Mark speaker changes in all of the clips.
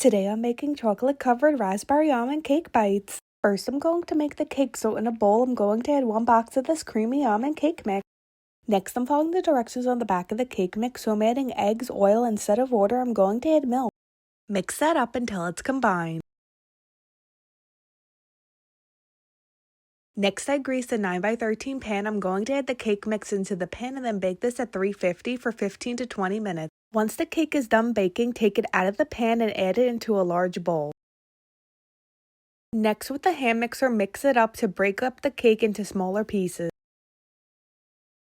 Speaker 1: Today I'm making chocolate covered raspberry almond cake bites. First I'm going to make the cake, so in a bowl I'm going to add 1 box of this creamy almond cake mix. Next I'm following the directions on the back of the cake mix, so I'm adding eggs, oil, and instead of water I'm going to add milk. Mix that up until it's combined. Next I grease a 9x13 pan. I'm going to add the cake mix into the pan and then bake this at 350 for 15 to 20 minutes. Once the cake is done baking, take it out of the pan and add it into a large bowl. Next, with the hand mixer, mix it up to break up the cake into smaller pieces.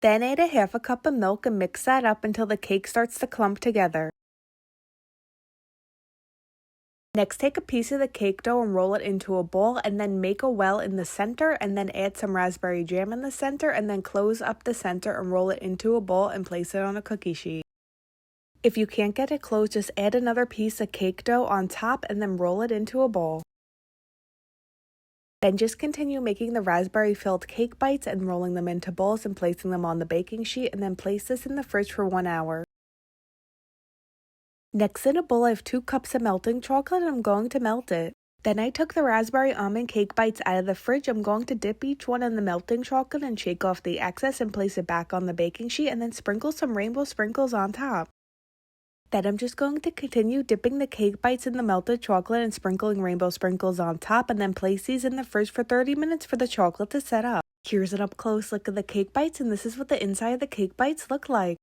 Speaker 1: Then add a half a cup of milk and mix that up until the cake starts to clump together. Next, take a piece of the cake dough and roll it into a ball, and then make a well in the center and then add some raspberry jam in the center, and then close up the center and roll it into a ball and place it on a cookie sheet. If you can't get it closed, just add another piece of cake dough on top and then roll it into a ball. Then just continue making the raspberry-filled cake bites and rolling them into balls and placing them on the baking sheet, and then place this in the fridge for 1 hour. Next, in a bowl I have 2 cups of melting chocolate and I'm going to melt it. Then I took the raspberry almond cake bites out of the fridge. I'm going to dip each one in the melting chocolate and shake off the excess and place it back on the baking sheet, and then sprinkle some rainbow sprinkles on top. Then I'm just going to continue dipping the cake bites in the melted chocolate and sprinkling rainbow sprinkles on top, and then place these in the fridge for 30 minutes for the chocolate to set up. Here's an up close look of the cake bites, and this is what the inside of the cake bites look like.